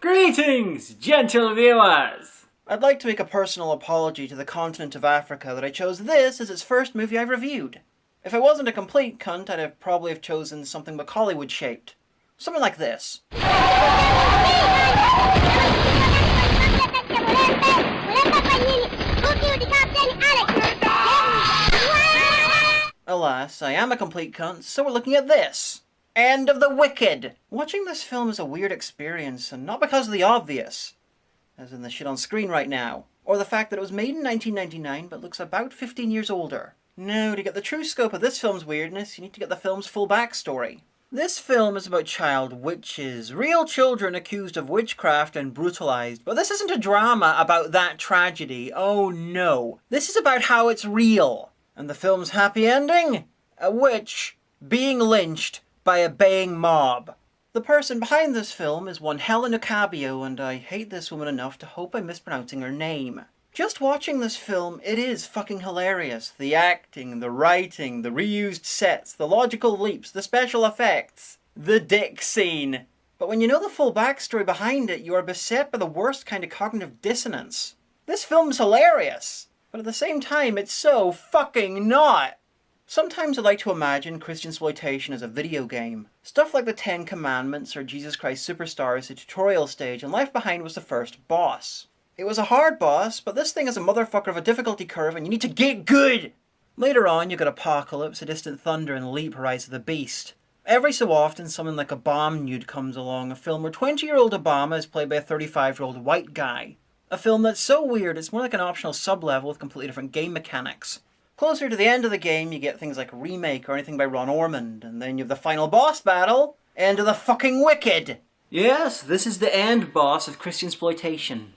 Greetings, gentle viewers! I'd like to make a personal apology to the continent of Africa that I chose this as its first movie I've reviewed. If I wasn't a complete cunt, I'd probably have chosen something Hollywood-shaped. Something like this. Alas, I am a complete cunt, so we're looking at this. End of the Wicked! Watching this film is a weird experience, and not because of the obvious, as in the shit on screen right now, or the fact that it was made in 1999 but looks about 15 years older. No, to get the true scope of this film's weirdness, you need to get the film's full backstory. This film is about child witches, real children accused of witchcraft and brutalized, but this isn't a drama about that tragedy, oh no. This is about how it's real. And the film's happy ending? A witch being lynched by a baying mob. The person behind this film is one Helen Ocabio, and I hate this woman enough to hope I'm mispronouncing her name. Just watching this film, it is fucking hilarious. The acting, the writing, the reused sets, the logical leaps, the special effects, the dick scene. But when you know the full backstory behind it, you are beset by the worst kind of cognitive dissonance. This film's hilarious, but at the same time, it's so fucking not. Sometimes I like to imagine Christiansploitation as a video game. Stuff like the Ten Commandments or Jesus Christ Superstar is the tutorial stage, and Left Behind was the first boss. It was a hard boss, but this thing is a motherfucker of a difficulty curve and you need to get good! Later on you got Apocalypse, A Distant Thunder, and Leap, Rise of the Beast. Every so often someone like a bomb nude comes along, a film where 20-year-old Obama is played by a 35-year-old white guy. A film that's so weird it's more like an optional sub-level with completely different game mechanics. Closer to the end of the game, you get things like Remake or anything by Ron Ormond, and then you have the final boss battle, End of the fucking Wicked! Yes, this is the end boss of Christiansploitation.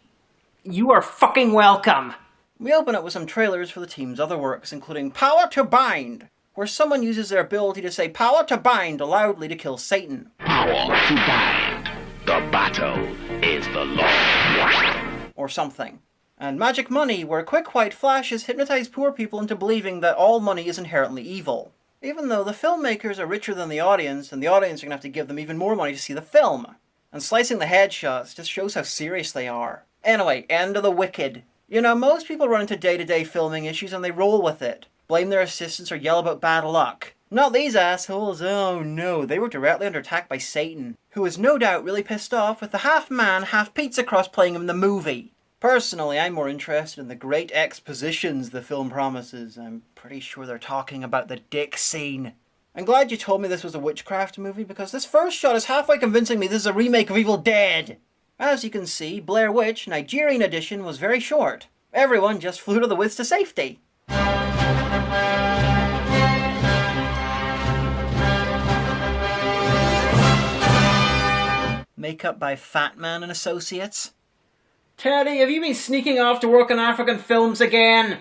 You are fucking welcome! We open up with some trailers for the team's other works, including Power to Bind, where someone uses their ability to say Power to Bind loudly to kill Satan. Power to bind. The battle is the Lord. Or something. And Magic Money, where quick white flashes hypnotize poor people into believing that all money is inherently evil. Even though the filmmakers are richer than the audience, and the audience are going to have to give them even more money to see the film. And slicing the headshots just shows how serious they are. Anyway, End of the Wicked. You know, most people run into day-to-day filming issues and they roll with it. Blame their assistants or yell about bad luck. Not these assholes, oh no, they were directly under attack by Satan, who was no doubt really pissed off with the half-man, half-pizza cross playing him in the movie. Personally, I'm more interested in the great expositions the film promises. I'm pretty sure they're talking about the dick scene. I'm glad you told me this was a witchcraft movie, because this first shot is halfway convincing me this is a remake of Evil Dead. As you can see, Blair Witch Nigerian edition was very short. Everyone just flew to the woods to safety. Makeup by Fat Man and Associates. Teddy, have you been sneaking off to work on African films again?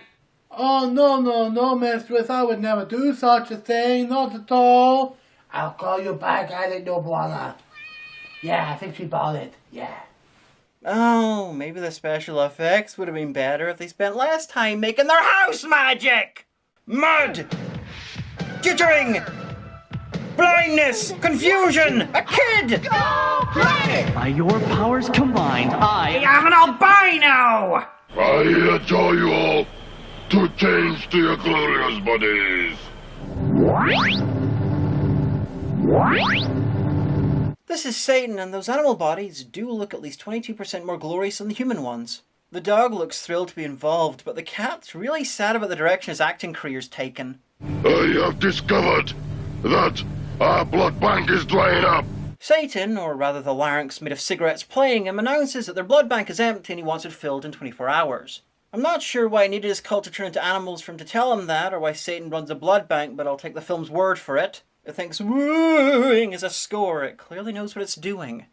Oh, no, mistress, I would never do such a thing, not at all. I'll call you back, I ain't no bother. Yeah, I think she bought it, yeah. Oh, maybe the special effects would have been better if they spent less time making their house magic! Mud! Jittering! Blindness! Confusion! A kid! Go play! By your powers combined, I am an albino! I adjure you all to change to your glorious bodies. This is Satan, and those animal bodies do look at least 22% more glorious than the human ones. The dog looks thrilled to be involved, but the cat's really sad about the direction his acting career's taken. I have discovered that our blood bank is drying up. Satan, or rather the larynx made of cigarettes playing him, announces that their blood bank is empty and he wants it filled in 24 hours. I'm not sure why he needed his cult to turn into animals for him to tell him that, or why Satan runs a blood bank, but I'll take the film's word for it. It thinks wooing is a score. It clearly knows what it's doing.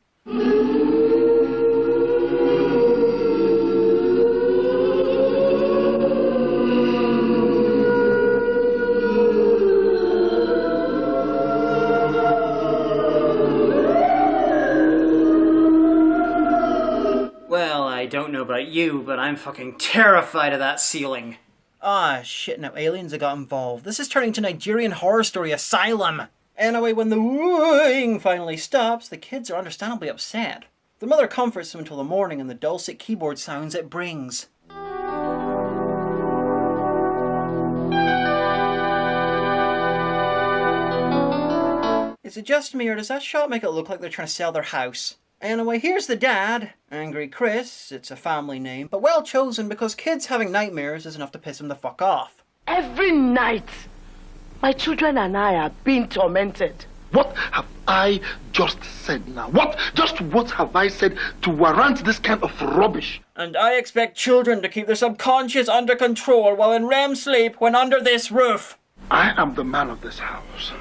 Well, I don't know about you, but I'm fucking terrified of that ceiling. Ah, shit, now aliens have got involved. This is turning to Nigerian horror story asylum. Anyway, when the wooing finally stops, the kids are understandably upset. The mother comforts them until the morning and the dulcet keyboard sounds it brings. Is it just me, or does that shot make it look like they're trying to sell their house? Anyway, here's the dad, Angry Chris. It's a family name, but well chosen because kids having nightmares is enough to piss him the fuck off. Every night, my children and I are being tormented. What have I just said now? What have I said to warrant this kind of rubbish? And I expect children to keep their subconscious under control while in REM sleep when under this roof. I am the man of this house.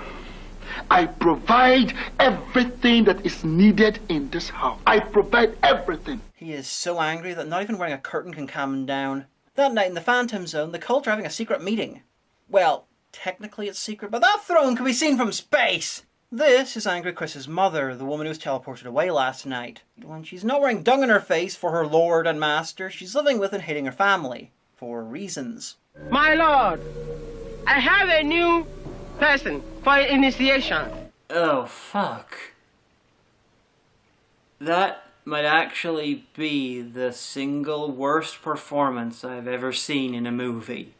I provide everything that is needed in this house. I provide everything. He is so angry that not even wearing a curtain can calm him down. That night in the Phantom Zone, the cult are having a secret meeting. Well, technically it's secret, but that throne can be seen from space! This is Angry Chris's mother, the woman who was teleported away last night. When she's not wearing dung in her face for her lord and master, she's living with and hating her family. For reasons. My lord, I have a new person for initiation. Oh, fuck. That might actually be the single worst performance I've ever seen in a movie.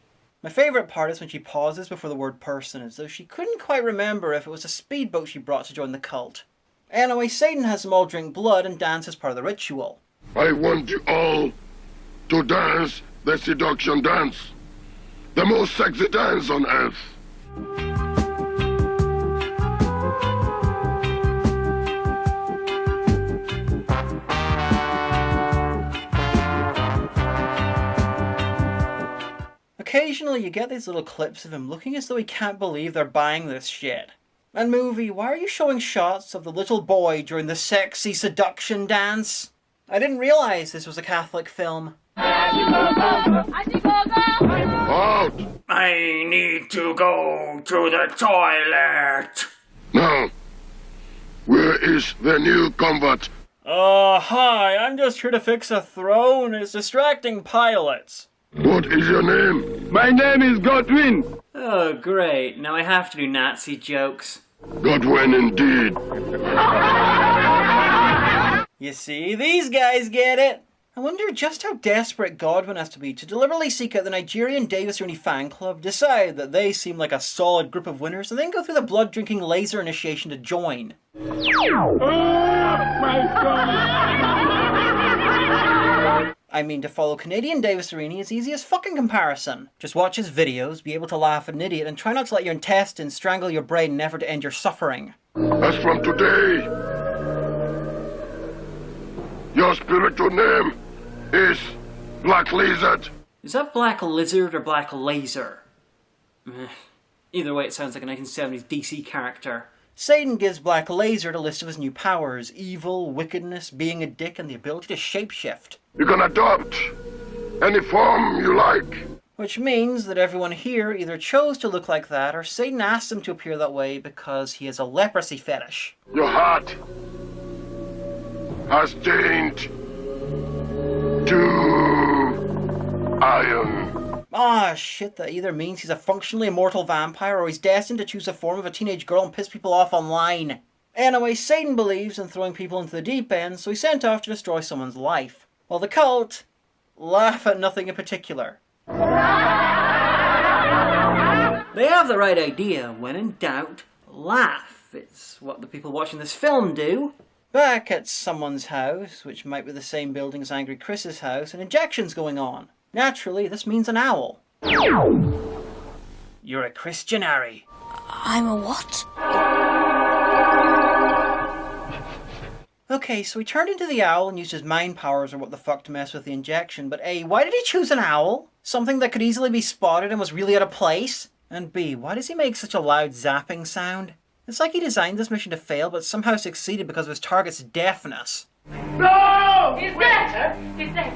My favourite part is when she pauses before the word person, as though she couldn't quite remember if it was a speedboat she brought to join the cult. Anyway, Satan has them all drink blood and dance as part of the ritual. I want you all to dance the seduction dance. The most sexy dance on earth. Occasionally you get these little clips of him looking as though he can't believe they're buying this shit. And movie, why are you showing shots of the little boy during the sexy seduction dance? I didn't realise this was a Catholic film. Out! I need to go to the toilet. Now, where is the new convert? Oh, hi, I'm just here to fix a throne. It's distracting pilots. What is your name? My name is Godwin. Oh, great. Now I have to do Nazi jokes. Godwin indeed. You see, these guys get it. I wonder just how desperate Godwin has to be to deliberately seek out the Nigerian Davis Rooney fan club, decide that they seem like a solid group of winners, and then go through the blood-drinking laser initiation to join. I mean, to follow Canadian Davis Rooney is easy as fucking comparison. Just watch his videos, be able to laugh at an idiot, and try not to let your intestines strangle your brain in an effort to end your suffering. As from today, your spiritual name is Black Lizard. Is that Black Lizard or Black Laser? Either way, it sounds like a 1970s DC character. Satan gives Black Lizard a list of his new powers: evil, wickedness, being a dick, and the ability to shapeshift. You can adopt any form you like. Which means that everyone here either chose to look like that, or Satan asked them to appear that way because he has a leprosy fetish. Your heart has changed to iron. Ah, shit, that either means he's a functionally immortal vampire or he's destined to choose the form of a teenage girl and piss people off online. Anyway, Satan believes in throwing people into the deep end, so he's sent off to destroy someone's life. While the cult laugh at nothing in particular. They have the right idea. When in doubt, laugh. It's what the people watching this film do. Back at someone's house, which might be the same building as Angry Chris's house, an injection's going on. Naturally, this means an owl. You're a Christian, Harry. I'm a what? Okay, so he turned into the owl and used his mind powers or what the fuck to mess with the injection, but A, why did he choose an owl? Something that could easily be spotted and was really out of place? And B, why does he make such a loud zapping sound? It's like he designed this mission to fail, but somehow succeeded because of his target's deafness. No! He's dead! He's dead!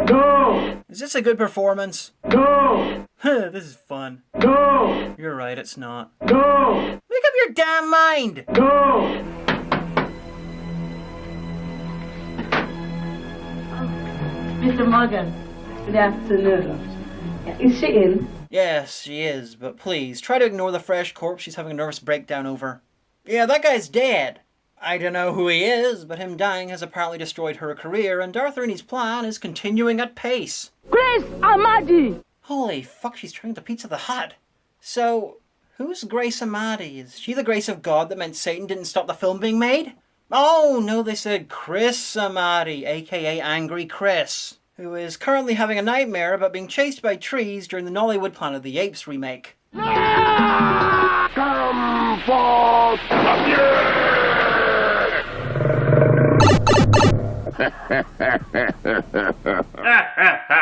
No! Is this a good performance? No! This is fun. No! You're right, it's not. No! Make up your damn mind! No! Mr. Morgan, good afternoon. Is she in? Yes, she is, but please, try to ignore the fresh corpse she's having a nervous breakdown over. Yeah, that guy's dead. I don't know who he is, but him dying has apparently destroyed her career, and Darthrini's plan is continuing at pace. Grace Amadi! Holy fuck, she's turning to Pizza the Hut. So, who's Grace Amadi? Is she the grace of God that meant Satan didn't stop the film being made? Oh, no, they said Chris Amadi, aka Angry Chris, who is currently having a nightmare about being chased by trees during the Nollywood Planet of the Apes remake. Come forth!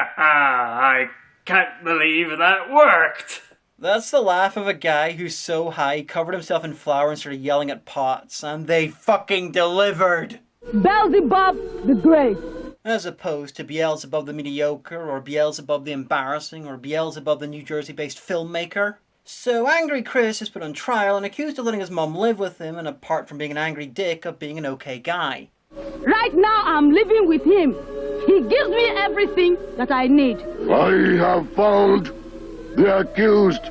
I can't believe that worked. That's the laugh of a guy who's so high he covered himself in flour and started yelling at pots, and they fucking delivered! Beelzebub the Great! As opposed to Beelzebub the mediocre, or Beelzebub the embarrassing, or Beelzebub the New Jersey-based filmmaker. So Angry Chris is put on trial and accused of letting his mum live with him, and apart from being an angry dick, of being an okay guy. Right now I'm living with him. He gives me everything that I need. I have found the accused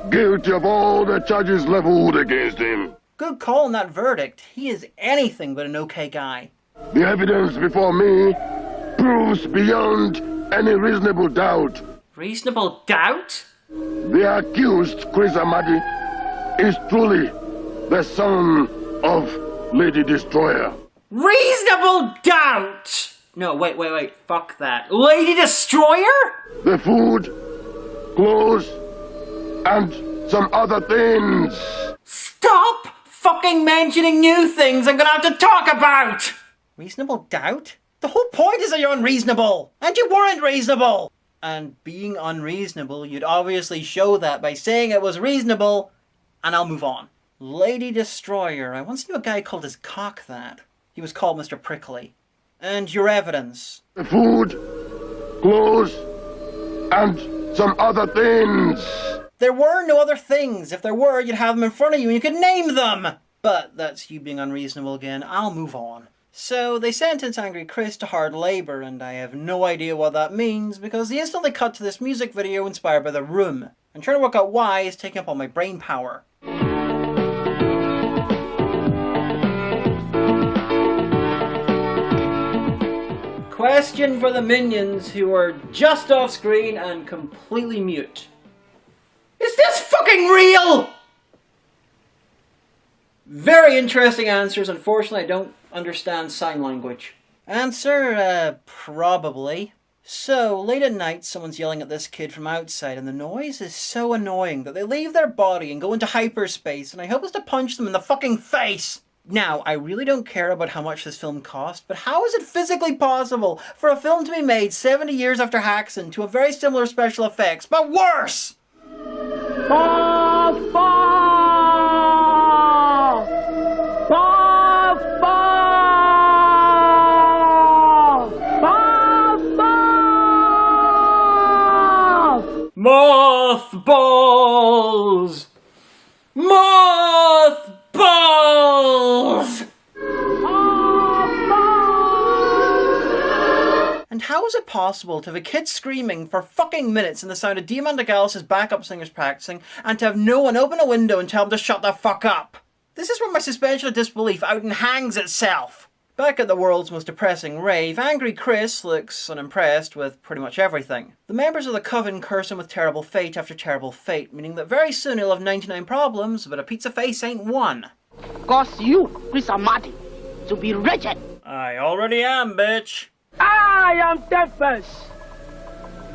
guilty of all the charges leveled against him. Good call on that verdict. He is anything but an okay guy. The evidence before me proves beyond any reasonable doubt. Reasonable doubt? The accused, Chris Amadi, is truly the son of Lady Destroyer. Reasonable doubt! No, wait, fuck that. Lady Destroyer? The food, clothes, and some other things. Stop fucking mentioning new things I'm gonna have to talk about! Reasonable doubt? The whole point is that you're unreasonable! And you weren't reasonable! And being unreasonable, you'd obviously show that by saying it was reasonable, and I'll move on. Lady Destroyer. I once knew a guy called his cock that. He was called Mr. Prickly. And your evidence? The food, clothes, and some other things. There were no other things. If there were, you'd have them in front of you and you could name them! But that's you being unreasonable again. I'll move on. So they sentence Angry Chris to hard labour, and I have no idea what that means because they instantly cut to this music video inspired by The Room, and trying to work out why is taking up all my brain power. Question for the minions who are just off screen and completely mute. Is this fucking real? Very interesting answers. Unfortunately, I don't understand sign language. Answer, probably. So, late at night, someone's yelling at this kid from outside, and the noise is so annoying that they leave their body and go into hyperspace, and I hope it's to punch them in the fucking face! Now, I really don't care about how much this film cost, but how is it physically possible for a film to be made 70 years after Haxan to have very similar special effects, but worse? Mothballs! Mothballs! And how is it possible to have a kid screaming for fucking minutes in the sound of Diamanda Haggan's backup singers practicing, and to have no one open a window and tell them to shut the fuck up? This is where my suspension of disbelief out and hangs itself. Back at the world's most depressing rave, Angry Chris looks unimpressed with pretty much everything. The members of the coven curse him with terrible fate after terrible fate, meaning that very soon he'll have 99 problems, but a pizza face ain't one. Cause you, Chris Amadi, to be wretched. I already am, bitch. I am Tempest.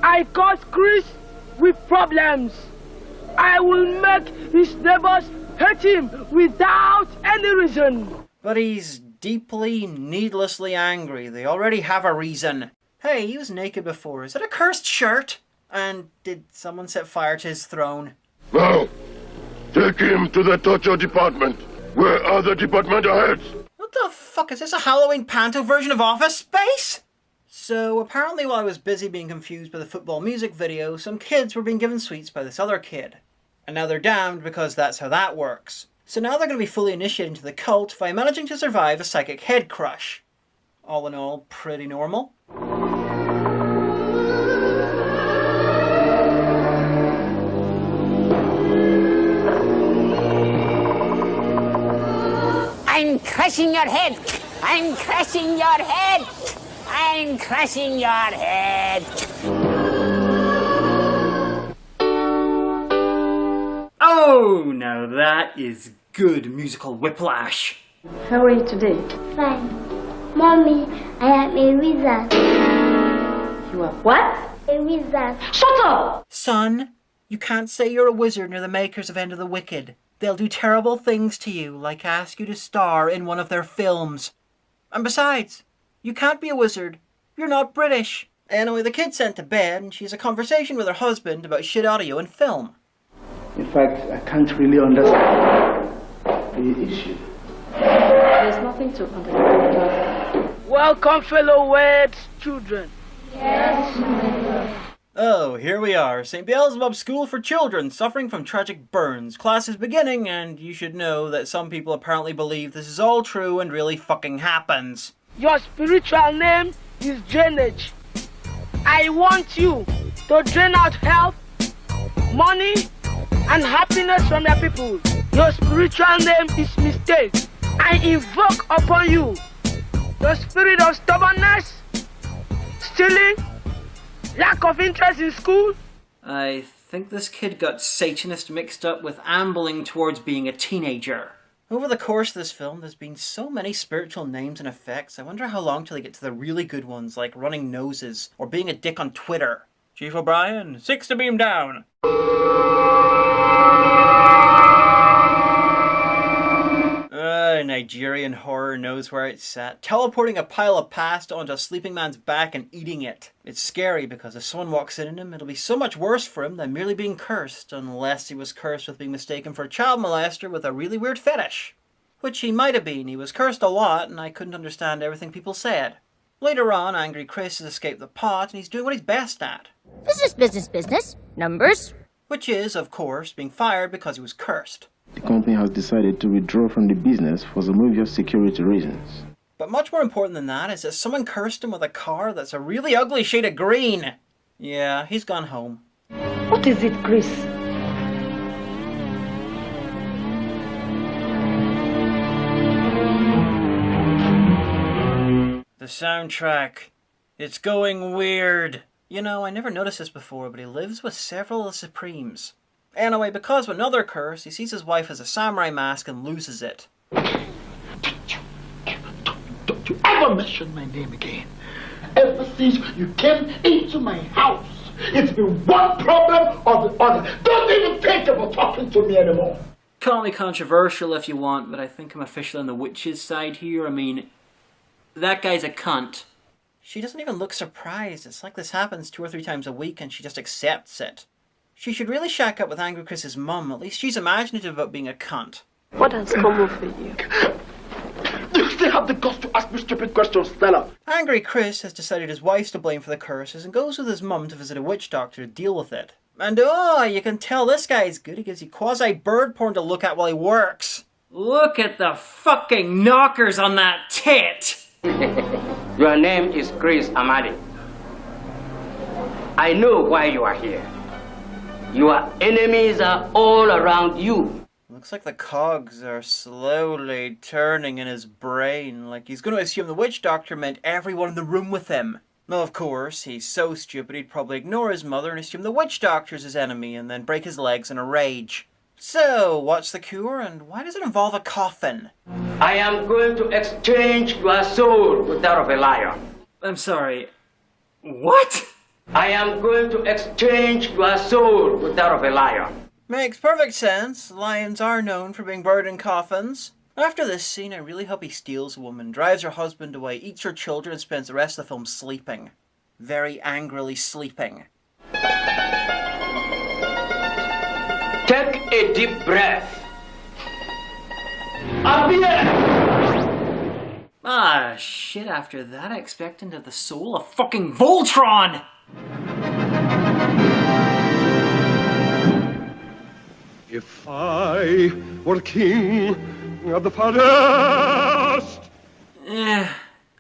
I cause Chris with problems. I will make his neighbors hate him without any reason. But he's deeply, needlessly angry. They already have a reason. Hey, he was naked before. Is that a cursed shirt? And did someone set fire to his throne? Now, take him to the torture department. Where are the departmental heads? What the fuck, is this a Halloween panto version of Office Space? So, apparently while I was busy being confused by the football music video, some kids were being given sweets by this other kid. And now they're damned because that's how that works. So now they're going to be fully initiated into the cult by managing to survive a psychic head crush. All in all, pretty normal. I'm crushing your head! I'm crushing your head! I'm crushing your head! Oh, now that is good musical whiplash. How are you today? Fine. Mommy, I am a wizard. You are what? A wizard. Shut up! Son, you can't say you're a wizard near the makers of End of the Wicked. They'll do terrible things to you, like ask you to star in one of their films. And besides, you can't be a wizard. You're not British. Anyway, the kid's sent to bed, and she has a conversation with her husband about shit audio and film. In fact, I can't really understand the issue. There's nothing to understand. Welcome, fellow words children. Yes, Oh, here we are. St. Beelzebub's School for Children suffering from tragic burns. Class is beginning, and you should know that some people apparently believe this is all true and really fucking happens. Your spiritual name is drainage. I want you to drain out health, money, and happiness from your people. Your spiritual name is mistake. I invoke upon you the spirit of stubbornness, stealing, lack of interest in school. I think this kid got Satanist mixed up with ambling towards being a teenager. Over the course of this film, there's been so many spiritual names and effects, I wonder how long till they get to the really good ones, like running noses, or being a dick on Twitter. Chief O'Brien, 6 to beam down! Nigerian horror knows where it's at. Teleporting a pile of pasta onto a sleeping man's back and eating it. It's scary because if someone walks in on him, it'll be so much worse for him than merely being cursed, unless he was cursed with being mistaken for a child molester with a really weird fetish. Which he might have been. He was cursed a lot, and I couldn't understand everything people said. Later on, Angry Chris has escaped the pot, and he's doing what he's best at. Business. Numbers. Which is, of course, being fired because he was cursed. The company has decided to withdraw from the business for some obvious security reasons. But much more important than that is that someone cursed him with a car that's a really ugly shade of green. Yeah, he's gone home. What is it, Chris? The soundtrack. It's going weird. You know, I never noticed this before, but he lives with several of the Supremes. Anyway, because of another curse, he sees his wife as a samurai mask and loses it. Don't you ever mention my name again. Ever since you came into my house, it's been one problem or the other. Don't even think about talking to me anymore. Call me controversial if you want, but I think I'm officially on the witch's side here. I mean, that guy's a cunt. She doesn't even look surprised. It's like this happens 2 or 3 times a week and she just accepts it. She should really shack up with Angry Chris's mum. At least she's imaginative about being a cunt. What has come over you? You still have the guts to ask me stupid questions, Stella. Angry Chris has decided his wife's to blame for the curses and goes with his mum to visit a witch doctor to deal with it. And oh, you can tell this guy's good. He gives you quasi-bird porn to look at while he works. Look at the fucking knockers on that tit! Your name is Chris Amadi. I know why you are here. Your enemies are all around you. Looks like the cogs are slowly turning in his brain, like he's going to assume the witch doctor meant everyone in the room with him. Well, of course, he's so stupid he'd probably ignore his mother and assume the witch doctor's his enemy and then break his legs in a rage. So, what's the cure and why does it involve a coffin? I am going to exchange your soul with that of a lion. I'm sorry. What? I am going to exchange your soul with that of a lion. Makes perfect sense. Lions are known for being buried in coffins. After this scene, I really hope he steals a woman, drives her husband away, eats her children, and spends the rest of the film sleeping. Very angrily sleeping. Take a deep breath. Ah, shit, after that I expect into the soul of fucking Voltron! If I were king of the forest!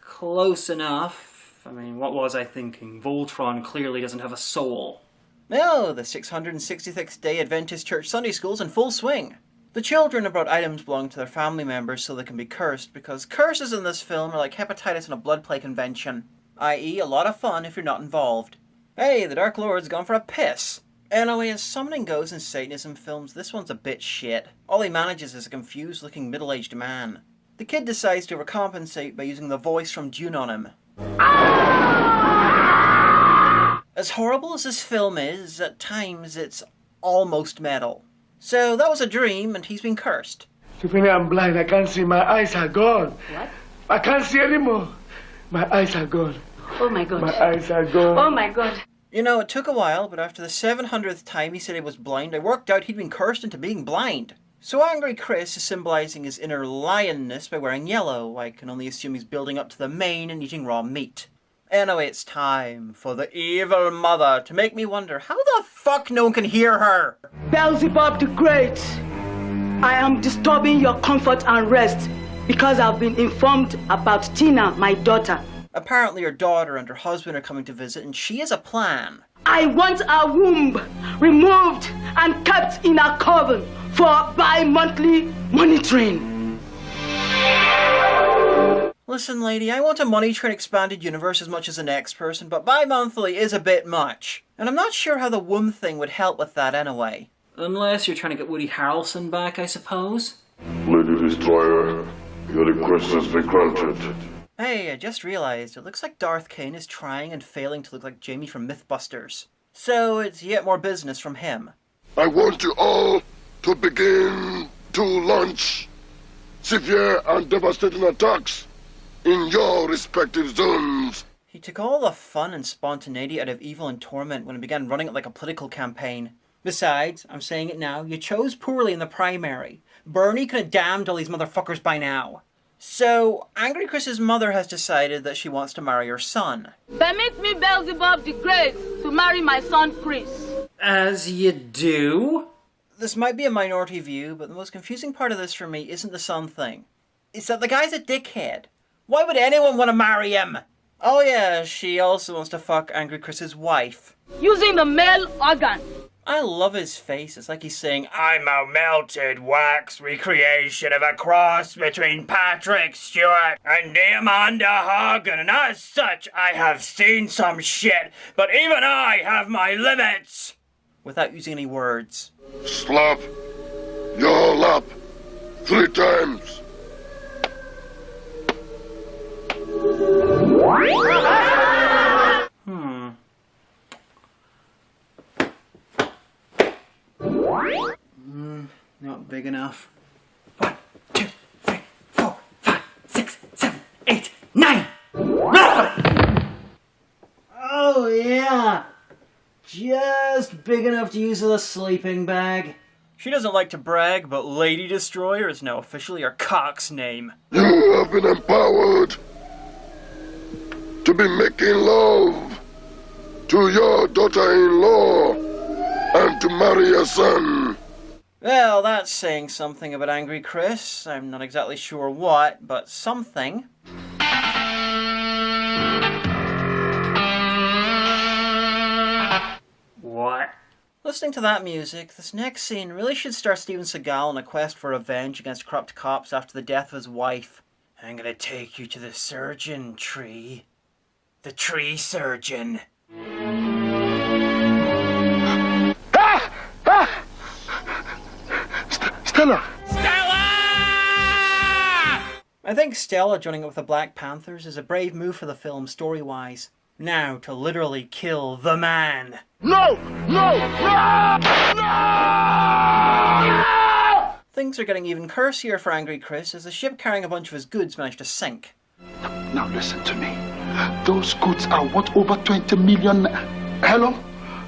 Close enough. I mean, what was I thinking? Voltron clearly doesn't have a soul. No, the 666th day Adventist Church Sunday School's in full swing. The children have brought items belonging to their family members so they can be cursed, because curses in this film are like hepatitis in a blood play convention, i.e. a lot of fun if you're not involved. Hey, the Dark Lord's gone for a piss. Anyway, as summoning goes in Satanism films, this one's a bit shit. All he manages is a confused-looking middle-aged man. The kid decides to overcompensate by using the voice from Dune on him. As horrible as this film is, at times it's almost metal. So that was a dream, and he's been cursed. Tiffany, I'm blind. I can't see. My eyes are gone. What? I can't see anymore. My eyes are gone. Oh my God. My eyes are gone. Oh my God. You know, it took a while, but after the 700th time he said he was blind, I worked out he'd been cursed into being blind. So Angry Chris is symbolizing his inner lionness by wearing yellow. I can only assume he's building up to the mane and eating raw meat. Anyway, it's time for the evil mother to make me wonder how the fuck no one can hear her. Beelzebub the Great, I am disturbing your comfort and rest because I've been informed about Tina, my daughter. Apparently her daughter and her husband are coming to visit, and she has a plan. I want her womb removed and kept in a coven for bi-monthly monitoring. Listen, lady, I want a Money Train expanded universe as much as the next person, but bi-monthly is a bit much. And I'm not sure how the womb thing would help with that anyway. Unless you're trying to get Woody Harrelson back, I suppose. Lady Destroyer, your request has been granted. Hey, I just realized it looks like Darth Kane is trying and failing to look like Jamie from Mythbusters. So it's yet more business from him. I want you all to begin to launch severe and devastating attacks in your respective zones. He took all the fun and spontaneity out of Evil and Torment when he began running it like a political campaign. Besides, I'm saying it now, you chose poorly in the primary. Bernie could have damned all these motherfuckers by now. So, Angry Chris's mother has decided that she wants to marry her son. Permit me, Beelzebub the Great, to marry my son Chris. As you do? This might be a minority view, but the most confusing part of this for me isn't the son thing. It's that the guy's a dickhead. Why would anyone want to marry him? Oh yeah, she also wants to fuck Angry Chris's wife. Using the male organ. I love his face. It's like he's saying, I'm a melted wax recreation of a cross between Patrick Stewart and Diamanda Hagan, and as such, I have seen some shit, but even I have my limits! Without using any words. Slap your lap 3 times. Not big enough. 1, 2, 3, 4, 5, 6, 7, 8, 9! Oh yeah! Just big enough to use as a sleeping bag. She doesn't like to brag, but Lady Destroyer is now officially her cock's name. You have been empowered to be making love to your daughter-in-law and to marry your son. Well, that's saying something about Angry Chris. I'm not exactly sure what, but something. What? Listening to that music, this next scene really should star Steven Seagal on a quest for revenge against corrupt cops after the death of his wife. I'm gonna take you to the surgeon tree. The tree surgeon. Stella! I think Stella joining up with the Black Panthers is a brave move for the film story-wise. Now to literally kill the man. No! No! No! No! Things are getting even cursier for Angry Chris as the ship carrying a bunch of his goods managed to sink. Now listen to me. Those goods are worth over 20 million. Hello?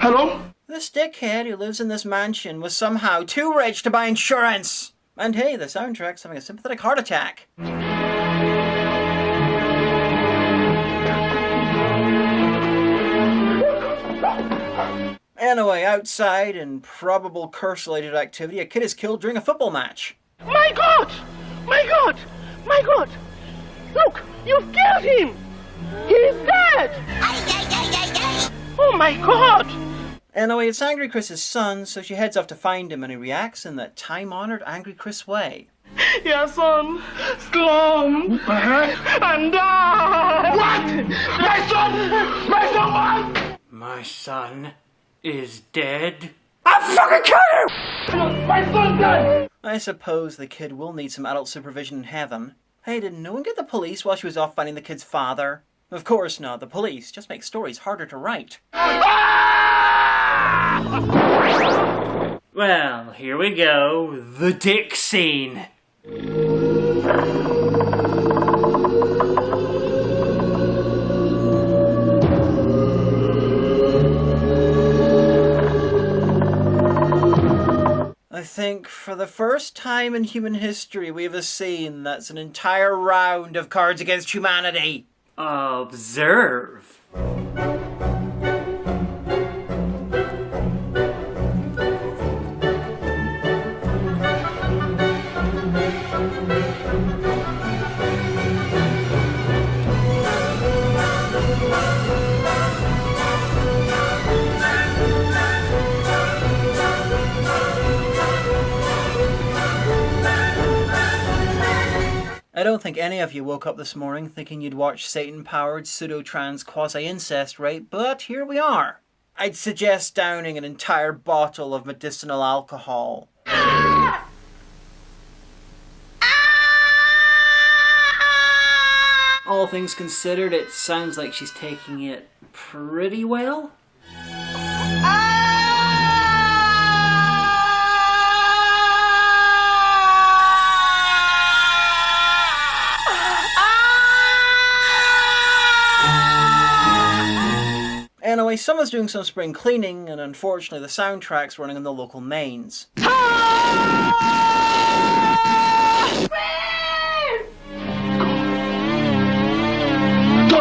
Hello? This dickhead who lives in this mansion was somehow too rich to buy insurance. And hey, the soundtrack's having a sympathetic heart attack. Anyway, outside, in probable curse-related activity, a kid is killed during a football match. My God! My God! My God! Look, you've killed him! He's dead! Oh my God! Anyway, it's Angry Chris's son, so she heads off to find him, and he reacts in that time-honored Angry Chris way. Your son, slum, and die! What? My son! My son what? My son is dead. I'll fucking kill you! My son died! I suppose the kid will need some adult supervision in heaven. Hey, did no one get the police while she was off finding the kid's father? Of course not. The police just make stories harder to write. Well, here we go. The dick scene. I think for the first time in human history we have a scene that's an entire round of Cards Against Humanity. Observe. I don't think any of you woke up this morning thinking you'd watch Satan-powered pseudo-trans quasi-incest rape, but here we are. I'd suggest downing an entire bottle of medicinal alcohol. All things considered, it sounds like she's taking it pretty well. Anyway, someone's doing some spring cleaning, and unfortunately the soundtrack's running on the local mains. Don't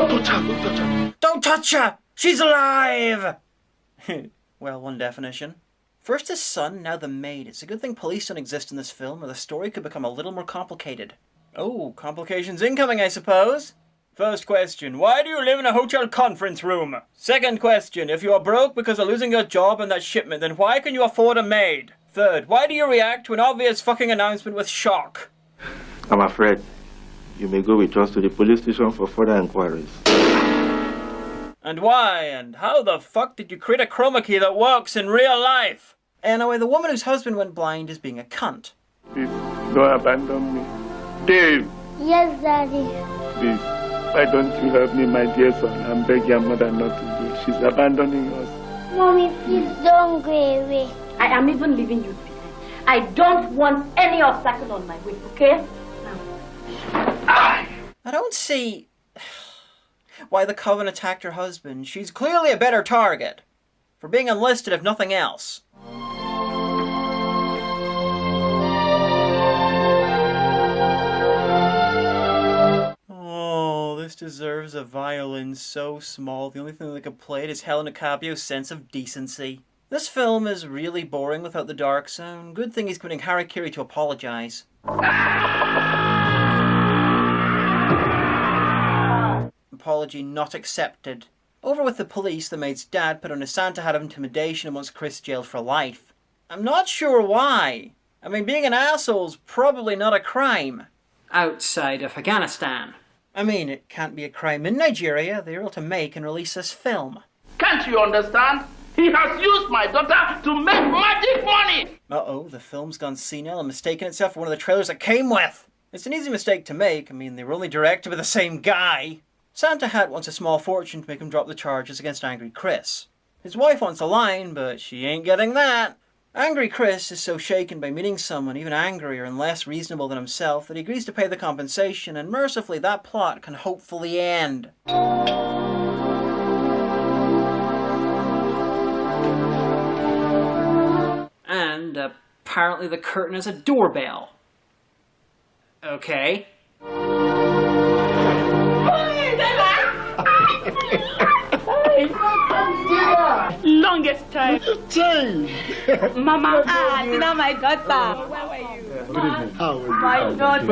touch her! Don't touch her! Don't touch her! She's alive! Well, one definition. First his son, now the maid. It's a good thing police don't exist in this film, or the story could become a little more complicated. Oh, complications incoming, I suppose? First question, why do you live in a hotel conference room? Second question, if you are broke because of losing your job on that shipment, then why can you afford a maid? Third, why do you react to an obvious fucking announcement with shock? I'm afraid you may go with us to the police station for further inquiries. And why? And how the fuck did you create a chroma key that works in real life? Anyway, the woman whose husband went blind is being a cunt. Please, don't abandon me. Dave! Yes, Daddy. Please, why don't you help me, my dear son, and beg your mother not to go? She's abandoning us. Mommy, please don't go away. I am even leaving you behind. I don't want any obstacle on my way, okay? I don't see why the Coven attacked her husband. She's clearly a better target for being enlisted, if nothing else. Oh, this deserves a violin so small. The only thing that could play it is Helena Capio's sense of decency. This film is really boring without the dark zone. Good thing he's committing harakiri to apologize. Apology not accepted. Over with the police, the maid's dad put on a Santa hat of intimidation and wants Chris jailed for life. I'm not sure why. I mean, being an asshole's probably not a crime. Outside of Afghanistan. I mean, it can't be a crime in Nigeria. They're able to make and release this film. Can't you understand? He has used my daughter to make magic money! Uh-oh, the film's gone senile and mistaken itself for one of the trailers it came with. It's an easy mistake to make. I mean, they were only directed by the same guy. Santa Hat wants a small fortune to make him drop the charges against Angry Chris. His wife wants a line, but she ain't getting that. Angry Chris is so shaken by meeting someone even angrier and less reasonable than himself that he agrees to pay the compensation, and mercifully that plot can hopefully end. And apparently the curtain is a doorbell. Okay. Longest time. Change. Mama, it's not my daughter. Where were you? Good evening. How are you? My daughter.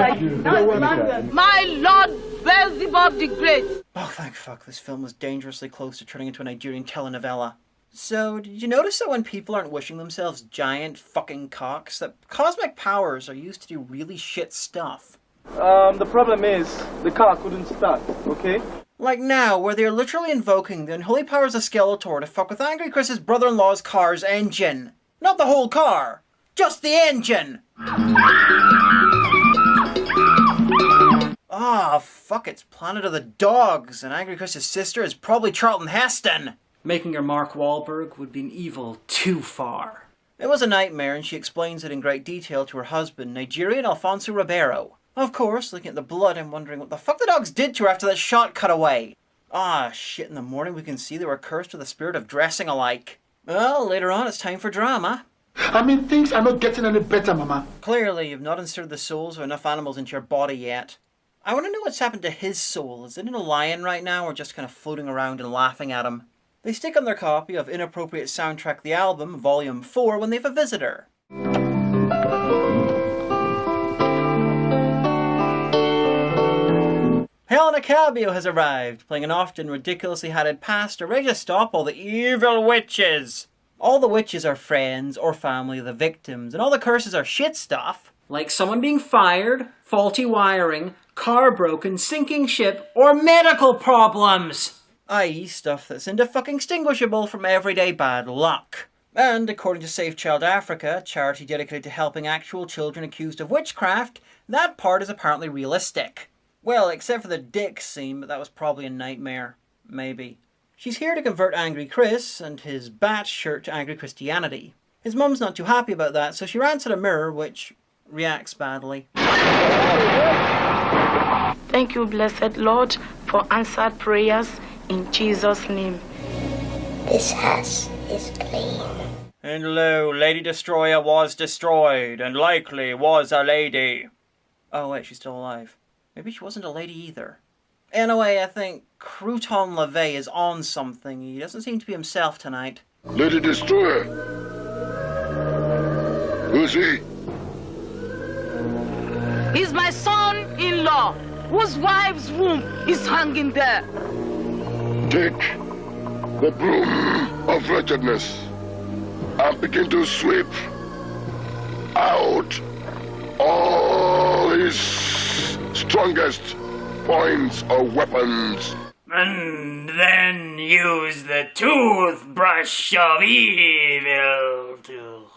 My Lord Beelzebub the Great. Oh, thank fuck, this film was dangerously close to turning into a Nigerian telenovela. So, did you notice that when people aren't wishing themselves giant fucking cocks, that cosmic powers are used to do really shit stuff? The problem is, the car couldn't start, okay? Like now, where they're literally invoking the unholy powers of Skeletor to fuck with Angry Chris's brother-in-law's car's engine. Not the whole car, just the engine! Ah, fuck, it's Planet of the Dogs, and Angry Chris's sister is probably Charlton Heston! Making her Mark Wahlberg would be an evil too far. It was a nightmare, and she explains it in great detail to her husband, Nigerian Alfonso Ribeiro. Of course, looking at the blood, I'm wondering what the fuck the dogs did to her after that shot cut away. Ah, shit, in the morning we can see they were cursed with the spirit of dressing alike. Well, later on it's time for drama. I mean, things are not getting any better, Mama. Clearly, you've not inserted the souls of enough animals into your body yet. I want to know what's happened to his soul. Is it in a lion right now, or just kind of floating around and laughing at him? They stick on their copy of Inappropriate Soundtrack the Album, Volume 4, when they have a visitor. Helena Cabio has arrived, playing an often ridiculously hatted pastor, ready to stop all the evil witches. All the witches are friends or family of the victims, and all the curses are shit stuff. Like someone being fired, faulty wiring, car broken, sinking ship, or medical problems. I.e. stuff that's indistinguishable from everyday bad luck. And according to Safe Child Africa, a charity dedicated to helping actual children accused of witchcraft, that part is apparently realistic. Well, except for the dick scene, but that was probably a nightmare. Maybe. She's here to convert Angry Chris and his bat shirt to Angry Christianity. His mum's not too happy about that, so she rants at a mirror, which reacts badly. Thank you, blessed Lord, for answered prayers in Jesus' name. This house is clean. And lo, Lady Destroyer was destroyed, and likely was a lady. Oh wait, she's still alive. Maybe she wasn't a lady either. Anyway, I think Crouton LaVey is on something. He doesn't seem to be himself tonight. Lady Destroyer. Who's he? He's my son-in-law, whose wife's womb is hanging there. Take the broom of wretchedness and begin to sweep out all his strongest points or weapons. And then use the toothbrush of evil to...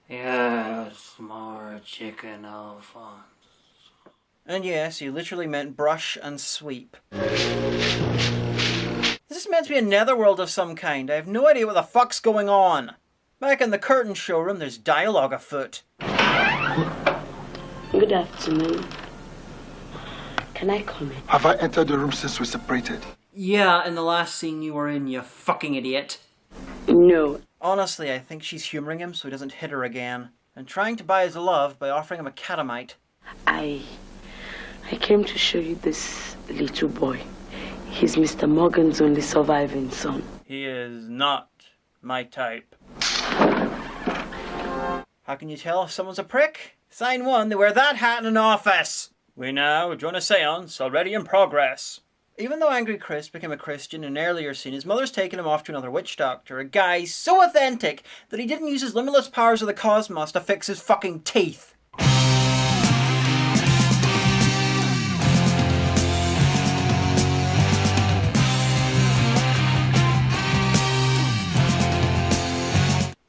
Yes, more chicken Alphonse. And yes, he literally meant brush and sweep. This is meant to be a netherworld of some kind. I have no idea what the fuck's going on. Back in the curtain showroom, there's dialogue afoot. Good afternoon. Can I come in? Have I entered the room since we separated? Yeah, in the last scene you were in, you fucking idiot. No. Honestly, I think she's humouring him so he doesn't hit her again, and trying to buy his love by offering him a catamite. I came to show you this little boy. He's Mr. Morgan's only surviving son. He is not my type. How can you tell if someone's a prick? Sign 1, they wear that hat in an office. We now join a seance already in progress. Even though Angry Chris became a Christian in an earlier scene, his mother's taken him off to another witch doctor, a guy so authentic that he didn't use his limitless powers of the cosmos to fix his fucking teeth.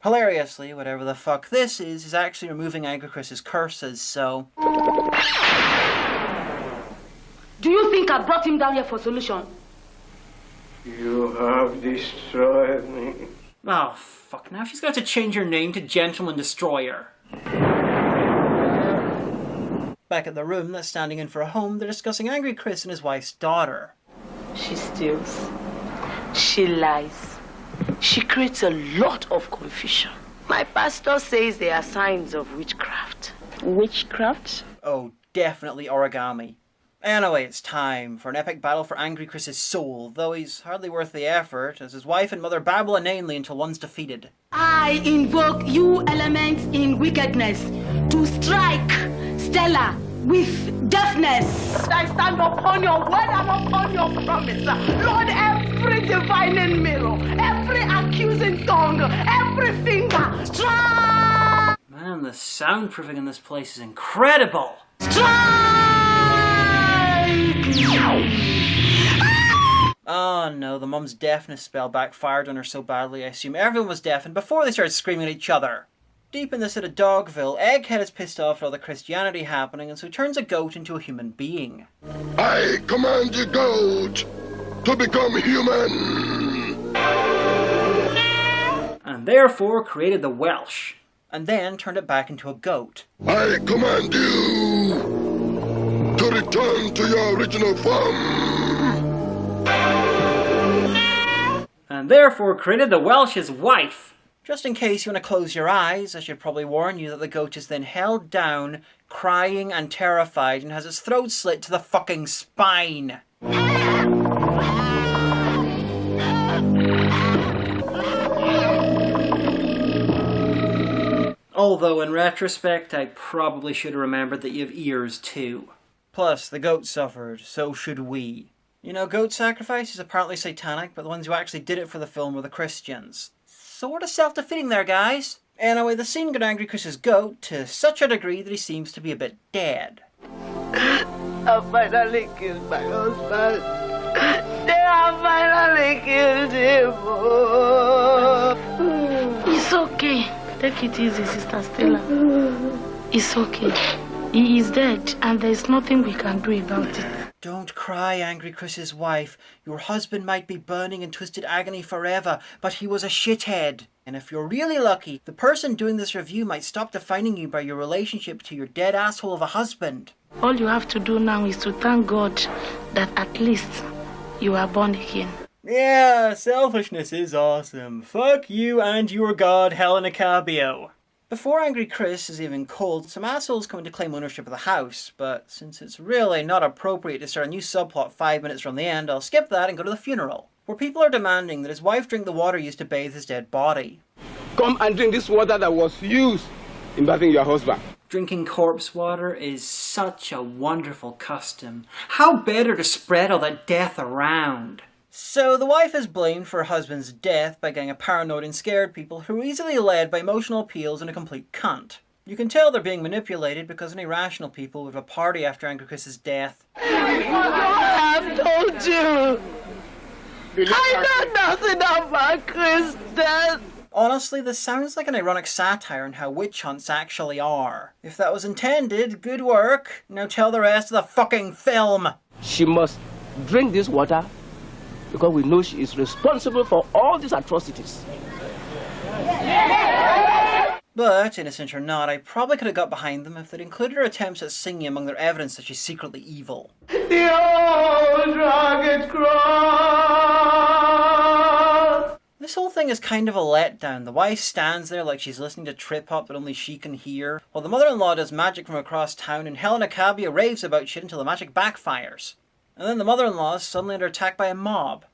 Hilariously, whatever the fuck this is actually removing Angry Chris's curses, so... Do you think I brought him down here for solution? You have destroyed me. Oh, fuck, now she's got to change her name to Gentleman Destroyer. Back at the room that's standing in for a home, they're discussing Angry Chris and his wife's daughter. She steals. She lies. She creates a lot of confusion. My pastor says there are signs of witchcraft. Witchcraft? Oh, definitely origami. Anyway, it's time for an epic battle for Angry Chris's soul, though he's hardly worth the effort, as his wife and mother babble inanely until one's defeated. I invoke you elements in wickedness to strike Stella with deafness. I stand upon your word and upon your promise. Lord, every divining mirror, every accusing tongue, every finger, strike! Man, the soundproofing in this place is incredible! Oh no, the mum's deafness spell backfired on her so badly I assume everyone was deafened before they started screaming at each other. Deep in the city of Dogville, Egghead is pissed off at all the Christianity happening and so he turns a goat into a human being. I command you, goat, to become human! And therefore created the Welsh. And then turned it back into a goat. I command you to return to your original form! And therefore created the Welsh's wife. Just in case you want to close your eyes, I should probably warn you that the goat is then held down, crying and terrified, and has its throat slit to the fucking spine. Although, in retrospect, I probably should have remembered that you have ears too. Plus, the goat suffered, so should we. You know, goat sacrifice is apparently satanic, but the ones who actually did it for the film were the Christians. Sort of self-defeating there, guys. Anyway, the scene got Angry Chris's goat to such a degree that he seems to be a bit dead. I finally killed my husband. They have finally killed him. It's okay. Take it easy, Sister Stella. It's okay. He is dead, and there's nothing we can do about it. Don't cry, Angry Chris's wife. Your husband might be burning in twisted agony forever, but he was a shithead. And if you're really lucky, the person doing this review might stop defining you by your relationship to your dead asshole of a husband. All you have to do now is to thank God that at least you are born again. Yeah, selfishness is awesome. Fuck you and your god, Helena Cabio. Before Angry Chris is even cold, some assholes come in to claim ownership of the house, but since it's really not appropriate to start a new subplot 5 minutes from the end, I'll skip that and go to the funeral, where people are demanding that his wife drink the water used to bathe his dead body. Come and drink this water that was used in bathing your husband. Drinking corpse water is such a wonderful custom. How better to spread all that death around? So the wife is blamed for her husband's death by getting a paranoid and scared people who are easily led by emotional appeals and a complete cunt. You can tell they're being manipulated because any rational people would have a party after Angry Chris's death. I've told you. I know nothing about Chris' death. Honestly, this sounds like an ironic satire on how witch hunts actually are. If that was intended, good work. Now tell the rest of the fucking film. She must drink this water because we know she is responsible for all these atrocities. But, innocent or not, I probably could have got behind them if they'd included her attempts at singing among their evidence that she's secretly evil. The old rugged cross. This whole thing is kind of a letdown. The wife stands there like she's listening to trip-hop that only she can hear, while the mother-in-law does magic from across town and Helena Cabia raves about shit until the magic backfires. And then the mother-in-law is suddenly under attack by a mob.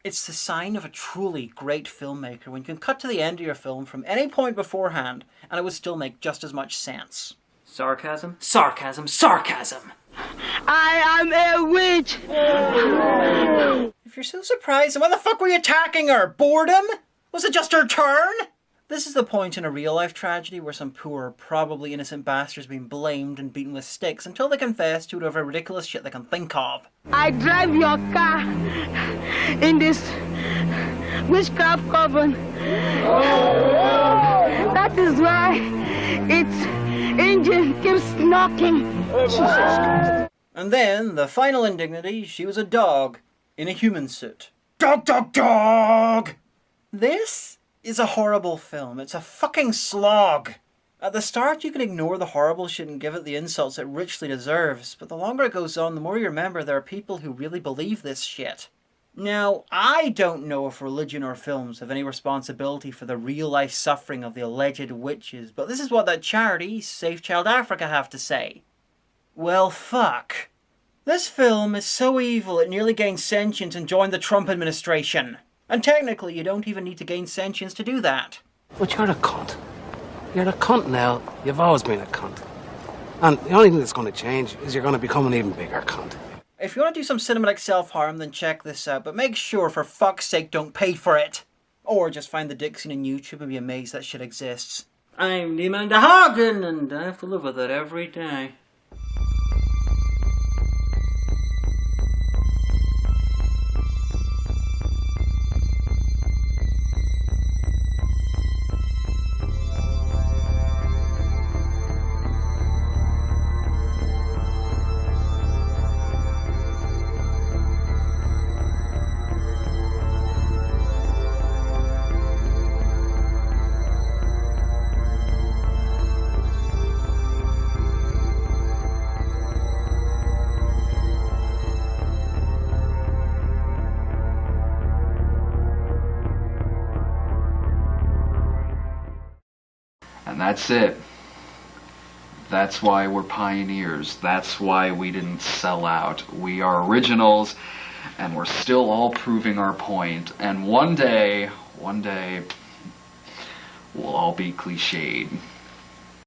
It's the sign of a truly great filmmaker when you can cut to the end of your film from any point beforehand and it would still make just as much sense. Sarcasm? Sarcasm? Sarcasm! I am a witch! If you're so surprised, then why the fuck were you attacking her? Boredom? Was it just her turn? This is the point in a real-life tragedy where some poor, probably innocent bastard's been blamed and beaten with sticks until they confess to whatever ridiculous shit they can think of. I drive your car in this witchcraft coven. That is why it's engine keeps knocking. And then, the final indignity, she was a dog in a human suit. Dog, dog, dog! This is a horrible film. It's a fucking slog. At the start, you can ignore the horrible shit and give it the insults it richly deserves, but the longer it goes on, the more you remember there are people who really believe this shit. Now, I don't know if religion or films have any responsibility for the real-life suffering of the alleged witches, but this is what that charity, Safe Child Africa, have to say. Well, fuck. This film is so evil it nearly gained sentience and joined the Trump administration. And technically, you don't even need to gain sentience to do that. But you're a cunt. You're a cunt now. You've always been a cunt. And the only thing that's going to change is you're going to become an even bigger cunt. If you want to do some cinematic self-harm, then check this out, but make sure, for fuck's sake, don't pay for it. Or just find the dick scene on YouTube and be amazed that shit exists. I'm Diamanda Hagan, and I have to live with it every day. And that's it. That's why we're pioneers. That's why we didn't sell out. We are originals, and we're still all proving our point. And one day, we'll all be cliched.